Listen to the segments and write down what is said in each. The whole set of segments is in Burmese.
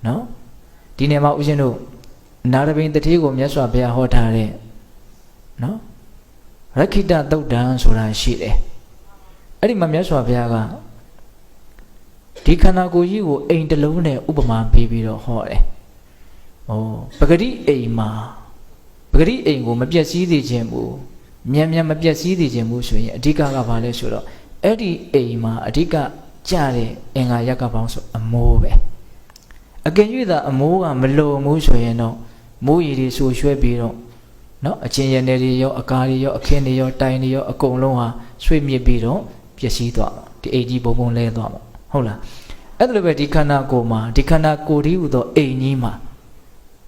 နော်ဒီနေမှာဦးဇင်းတို့နာရဘိန်တတိကိုမြတ်စွာဘုရားဟောထားတဲ့နော်ရခိတသုတ်တံဆိုတာရှိတယ်အဲ့ဒီမှာမြတ်စွာဘုရားကဒီခန္ဓာကိုယ်ကြီးကိုအိမ်တစ်လုံးနဲ့ဥပမာပေးပြီးတော့ဟောတယ်ပဂတိအိမ်မှာပဂတိအိမ်ကိုမပြည့်စည်သေးခြင်းဘူးမြန်မြန်မပြည့်စည်သေးခြင်းဘူးဆိုရင်အဓိကကဘာလဲဆိုတော့အဲ့ဒီအိမ်မှာအဓိကကြတဲ့အင်္ဂါရက်ကပေါင်းဆိုအမိုးပဲအကယ်၍သာအမိုးကမလုံမှုဆိုရင်တော့မိုးရည်တွေဆူရွှဲပြီးတော့နော်အချင်းရနယ်တွေရောအကာတွေရောအခင်းတွေရောတိုင်တွေရောအကုန်လုံးဟာဆွေ့မြစ်ပြီးတော့ပျက်စီးသွားမှာဒီအိမ်ကြီးဘုံဘုံလဲသွားမှာဟုတ်လားအဲ့ဒါလိုပဲဒီခန္ဓာကိုယ်မှာဒီခန္ဓာကိုယ်ဒီဟူသောအိမ်ကြီးမှာ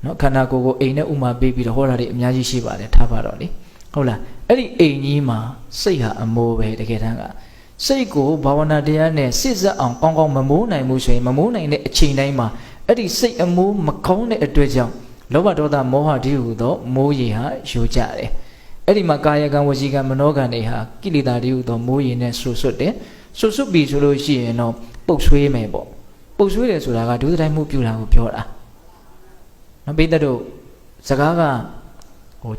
နော်ခန္ဓာကိုယ်ကိုအိမ်နဲ့ဥမာပေးပြီးတော့ဟောတာတွေအများကြီးရှိပါတယ်ထားပါတော့လေဟုတ်လားအဲ့ဒီအိမ်ကြီးမှာစိတ်ဟာအမိုးပဲတကယ်တမ်းကစိတ်ကိုဘာဝနာတရားနဲ့စစ်စက်အောင်ကောင်းကောင်းမမိုးနိုင်ဘူးဆိုရင်မမိုးနိုင်တဲ့အချိန်တိုင်းမှာအဲ့ဒီစိတ်အမိုးမကောင်းတဲ့အတွက်ကြောင့်လောဘဒေါသမောဟဒီဟူသောမိုးရေဟာယိုကျတယ်အဲ့ဒီမှာကာယကံဝစီကံမနောကံတွေဟာကိလေသာဒီဟူသောမိုးရေနဲ့ဆူဆွတ်တယ်ဆူဆွတ်ပြီဆိုလို့ရှိရင်တော့ပုတ်ဆွေးမယ်ပေါ့ပုတ်ဆွေးတယ်ဆိုတာကဒုစရိုက်မှုပြုတာကိုပြောတာနော်ပိဿတို့စကားက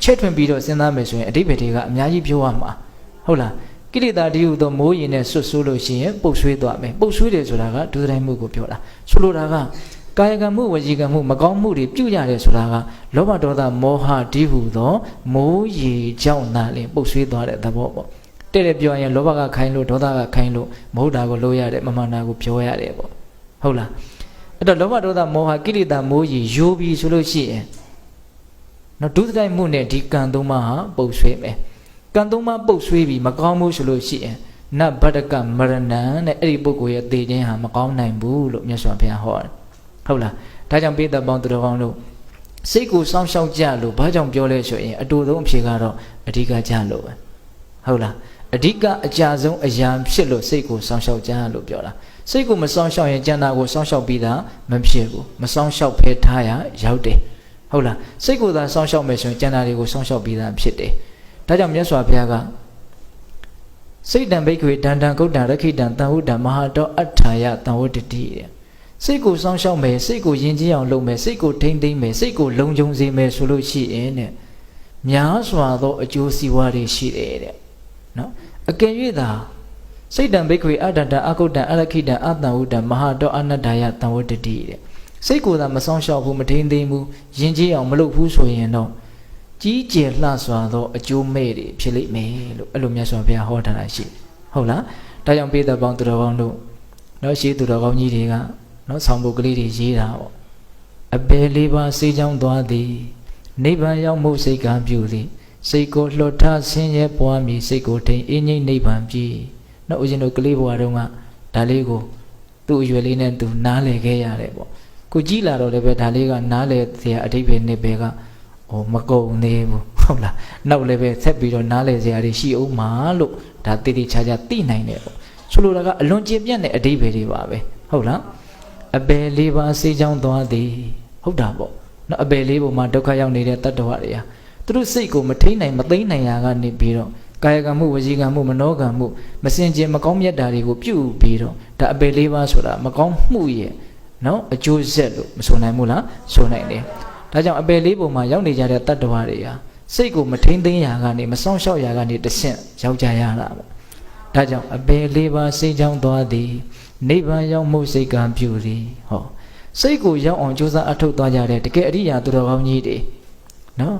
ချက်ထွင်ပြီးတော့စဉ်းစားမယ်ဆိုရင်အတိပ္ပယ်တွေကအများကြီးပြောရမှာဟုတ်လားကိလေသာဒီဟူသောမိုးရေနဲ့ဆွတ်ဆိုးလို့ရှိရင်ပုတ်ဆွေးသွားမယ်ပုတ်ဆွေးတယ်ဆိုတာကဒုစရိုက်မှုကိုပြောတာဆိုလိုတာကကာယကံမှုဝစီကံမှုမကောင်းမှုတွေပြုရတယ်ဆိုတာကလောဘဒေါသမောဟဒီဟူသောမိုးရေကြောင့်သာလျှင်ပုတ်ဆွေးသွားတဲ့သဘောပေါ့တဲ့ပြောရင်လောဘကခိုင်းလို့ဒေါသကခိုင်းလို့မဟုတ်တာကိုလို့ရတယ်မမှန်တာကိုပြောရတယ်ပေါ့ဟုတ်လားအဲ့တော့လောဘဒေါသမောဟကိလေသာမိုးရေယိုပြီးဆိုလို့ရှိရင်နော်ဒုစရိုက်မှုနဲ့ဒီကံသုံးပါးဟာပုတ်ဆွေးမယ်ကံသုံးပါးပုတ်ဆွေးပြီးမကောင်းဘူးဆိုလို့ရှိရင်နတ်ဗတ္တကမရဏံတဲ့အဲ့ဒီပုဂ္ဂိုလ်ရဲ့သေခြင်းဟာမကောင်းနိုင်ဘူးလို့မြတ်စွာဘုရားဟောတယ်ဟုတ်လားဒါကြောင့်ပိဿပေါင်းသူတော်ကောင်းတို့စိတ်ကိုစောင့်ရှောက်ကြလို့ဘာကြောင့်ပြောလဲဆိုရင်အတူဆုံးအဖြေကတော့အဓိကကြလို့ပဲဟုတ်လားအဓိကအကြဆုံးအရာဖြစ်လို့စိတ်ကိုစောင့်ရှောက်ကြလို့ပြောတာစိတ်ကိုမစောင့်ရှောက်ရင်ကျန်တာကိုစောင့်ရှောက်ပြီးတာမဖြစ်ဘူးမစောင့်ရှောက်ဖဲထားရရောက်တယ်ဟုတ်လားစိတ်ကိုသာစောင့်ရှောက်မယ်ဆိုရင်ကျန်တာတွေကိုစောင့်ရှောက်ပြီးတာဖြစ်တယ်ဒါကြောင့်မြတ်စွာဘုရားကစိတ်တံဘိက္ခွေတန်တံကုတ်တံရခိတံတံဟုတံမဟာတောအဋ္ဌာယတံဝတ္တတိတဲ့စိတ်ကိုစောင့်ရှောက်မယ်စိတ်ကိုယဉ်ကျေးအောင်လုပ်မယ်စိတ်ကိုထိမ့်သိမ့်မယ်စိတ်ကိုလုံခြုံစေမယ်ဆိုလို့ရှိရင်တဲ့များစွာသောအကျိုးစီးပွားတွေရှိတယ်တဲ့နော်အကယ်၍သာစိတ်တံဘိက္ခွေအတ္တတံအကုတ်တံအရခိတံအတံဟုတံမဟာတောအနတ္တယတံဝတ္တတိတဲ့စိတ်ကိုသာမစောင့်ရှောက်ဘူးမထိမ့်သိမ့်ဘူးယဉ်ကျေးအောင်မလုပ်ဘူးဆိုရင်တော့ကြီးကျယ်လှစွာသောအကျိုးမဲ့တွေဖြစ်လိမ့်မယ်လို့အဲ့လိုမြတ်စွာဘုရားဟောထားတာရှိဟုတ်လားဒါကြောင့်ပိဿပေါင်းသူတော်ကောင်းတို့နော်ရှိသူတော်ကောင်းကြီးတွေကနော်ဆောင်းပုဒ်ကလေးတွေရေးတာပေါ့အဘယ်လေးပါးစေချောင်းသွားသည်နိဗ္ဗာန်ရောက်မှုစိတ်ကံပြုသည်စိတ်ကိုလှော်ထားဆင်းရဲပွားမည်စိတ်ကိုထိန်အင်းငိမ့်နိဗ္ဗာန်ပြီနော်ဦးဇင်းတို့ကလေးဘဝတုန်းကဒါလေးကိုသူ့အရွယ်လေးနဲ့သူနားလည်ခဲ့ရတယ်ပေါ့ကိုကြီးလာတော့လည်းပဲဒါလေးကနားလည်စရာအဓိပ္ပာယ်နဲ့ပဲကမကုန်သေးဘူးဟုတ်လားနောက်လည်းပဲဆက်ပြီးတော့နားလည်စရာတွေရှိအောင်မှာလို့ဒါတိတိကျကျသိနိုင်တယ်ပေါ့ဆိုလိုတာကအလွန်ကျပြန့်တဲ့အဓိပ္ပာယ်တွေပါပဲဟုတ်လားအပယ်လေးပါးစေချောင်းသွားသည်ဟုတ်တာပေါ့နော်အပယ်လေးပုံမှာဒုက္ခရောက်နေတဲ့တတ္တဝတွေဟာသူတို့စိတ်ကိုမထိန်နိုင်မသိမ့်နိုင်ရာကနေပြီးတော့ကာယကံမှုဝစီကံမှုမနောကံမှုမစင်ကြင်မကောင်းမြတ်တာတွေကိုပြုပြီးတော့ဒါအပယ်လေးပါးဆိုတာမကောင်းမှုရဲ့နော်အကျိုးဆက်လို့မဆိုနိုင်ဘူးလားဆိုနိုင်တယ်ဒါကြောင့်အပယ်လေးပုံမှာရောက်နေကြတဲ့တတ္တဝတွေဟာစိတ်ကိုမထိန်သိမ်းရာကနေမစောင့်ရှောက်ရာကနေတဆင့်ရောက်ကြရတာပေါ့ဒါကြောင့်အပယ်လေးပါးစေချောင်းသွားသည်နိဗ္ဗာန်ရောက်မှုစိတ်ကံပြုသည်ဟောစိတ်ကိုရောက်အောင်ကြိုးစားအထောက်သွားကြတဲ့တကယ်အရိယာသူတော်ကောင်းကြီးတွေနော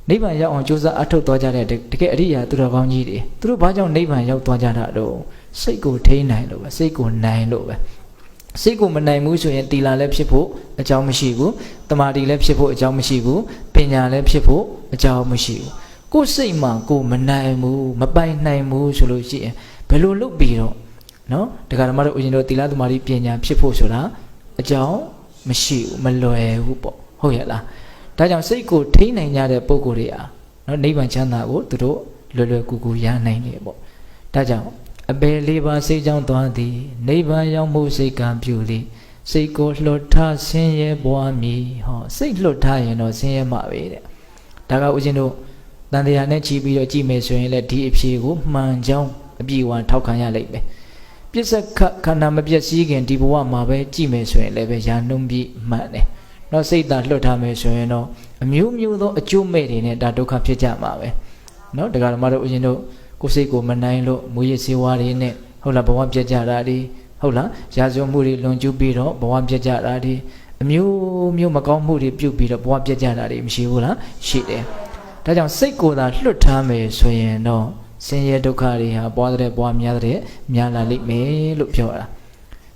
်နိဗ္ဗာန်ရောက်အောင်ကြိုးစားအထောက်သွားကြတဲ့တကယ်အရိယာသူတော်ကောင်းကြီးတွေသူတို့ဘာကြောင့်နိဗ္ဗာန်ရောက်သွားကြတာတော့စိတ်ကိုထိန်းနိုင်လို့ပဲစိတ်ကိုနိုင်လို့ပဲစိတ်ကိုမနိုင်ဘူးဆိုရင်တီလာလည်းဖြစ်ဖို့အကြောင်းမရှိဘူးတမာတိလည်းဖြစ်ဖို့အကြောင်းမရှိဘူးပညာလည်းဖြစ်ဖို့အကြောင်းမရှိဘူးကိုယ်စိတ်မှကိုယ်မနိုင်ဘူးမပိုင်နိုင်ဘူးဆိုလို့ရှိရင်ဘယ်လိုလုပ်ပြီးတော့နော်တရားဓမ္မတို့ဦးဇင်းတို့သီလသမารိပညာဖြစ်ဖို့ဆိုတာအကြောင်းမရှိဘူးမလွယ်ဘူးပေါ့ဟုတ်ရဲ့လားဒါကြောင့်စိတ်ကိုထိန်းနိုင်ကြတဲ့ပုဂ္ဂိုလ်တွေအားနော်နိဗ္ဗာန်ချမ်းသာကိုသူတို့လွယ်လွယ်ကူကူရနိုင်တယ်ပေါ့ဒါကြောင့်အပယ်လေးပါးစိတ်ကြောင့်သွားသည်နိဗ္ဗာန်ရောက်မှုစိတ်ကံပြုသည်စိတ်ကိုလှော်ထားဆင်းရဲပွားမည်ဟောစိတ်လှော်ထားရင်တော့ဆင်းရဲမှာပဲတဲ့ဒါကဦးဇင်းတို့တန်တရားနဲ့ချီပြီးတော့ကြည့်မယ်ဆိုရင်လည်းဒီအဖြေကိုမှန်ကြောင်းအပြည့်အဝထောက်ခံရလိမ့်မယ် ပြစ္ဆခခန္ဓာမပြည့်စည်ခင်ဒီဘဝမှာပဲကြည့်မယ်ဆိုရင်လည်းပဲယာနှုံးပြီးမှန်တယ်နော်စိတ်သာလွတ်ထားမယ်ဆိုရင်တော့အမျိုးမျိုးသောအကျိုးမဲ့တွေနဲ့ဒါဒုက္ခဖြစ်ကြမှာပဲနော်တရားဓမ္မတို့ဦးဇင်းတို့ကိုယ်စိတ်ကိုမနိုင်လို့မူရစေဝါတွေနဲ့ဟုတ်လားဘဝပြည့်ကြတာဒီဟုတ်လားရာဇဝမှုတွေလွန်ကျူးပြီးတော့ဘဝပြည့်ကြတာဒီအမျိုးမျိုးမကောင်းမှုတွေပြုတ်ပြီးတော့ဘဝပြည့်ကြတာတွေမရှိဘူးလားရှိတယ်ဒါကြောင့်စိတ်ကိုယ်သာလွတ်ထားမယ်ဆိုရင်တော့ဆင်းရဲဒုက္ခတွေဟာပွားတဲ့ပွားများတဲ့များလာလိမ့်မယ်လို့ပြောတာ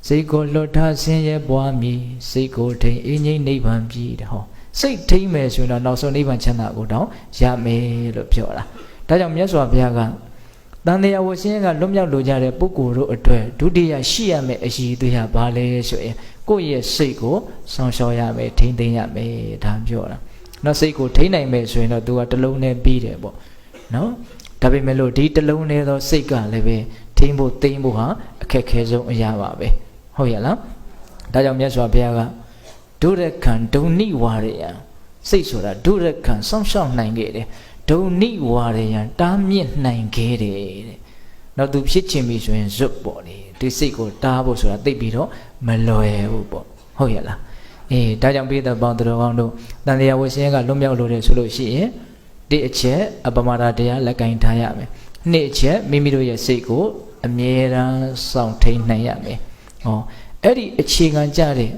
စိတ်ကိုလွတ်ထားဆင်းရဲပွားမည်စိတ်ကိုထိန်အင်းငိမ့်နိဗ္ဗာန်ပြည်တဲ့ဟောစိတ်ထိန်မယ်ဆိုရင်တော့နောက်ဆုံးနိဗ္ဗာန်ချမ်းသာကိုတောင်ရမယ်လို့ပြောတာဒါကြောင့်မြတ်စွာဘုရားကတန်တရားဝဆင်းရဲကလွတ်မြောက်လိုကြတဲ့ပုဂ္ဂိုလ်တို့အတွက်ဒုတိယရှိရမယ့်အရေးတွေဟာဘာလဲဆိုရင်ကိုယ့်ရဲ့စိတ်ကိုစောင့်ရှောက်ရမယ်ထိန်းသိမ်းရမယ်ဒါပြောတာနောက်စိတ်ကိုထိန်းနိုင်မယ်ဆိုရင်တော့သူကတစ်လုံးနဲ့ပြီးတယ်ပေါ့နော်ဒါပေမဲ့လို့ဒီတစ်လုံးနဲ့သောစိတ်ကလည်းပဲထိန်းဖို့သိမ်းဖို့ဟာအခက်ခဲဆုံးအရာပါပဲဟုတ်ရဲ့လားဒါကြောင့်မြတ်စွာဘုရားကဒုရခံဒုဏိဝါရယစိတ်ဆိုတာဒုရခံစောင့်ရှောက်နိုင်ခဲ့တယ်ဒုဏိဝါရယတားမြစ်နိုင်ခဲ့တယ်တဲ့နောက်သူဖြစ်ချင်ပြီဆိုရင်ဇွတ်ပေါ့လေဒီစိတ်ကိုတားဖို့ဆိုတာသိပြီးတော့မလွယ်ဘူးပေါ့ဟုတ်ရဲ့လားဒါကြောင့်ပိဋကပေါင်းသူတော်ကောင်းတို့တန်တရားဝဆင်းရဲကလွတ်မြောက်လို့တယ်ဆိုလို့ရှိရင်ဒီအချက်အပမဒတရားလက်ကင်ထားရမယ်နှစ်အချက်မိမိတို့ရဲ့စိတ်ကိုအမြဲတမ်းစောင့်ထိန်နိုင်ရမယ်ဟောအဲ့ဒီအခြေခံကြတဲ့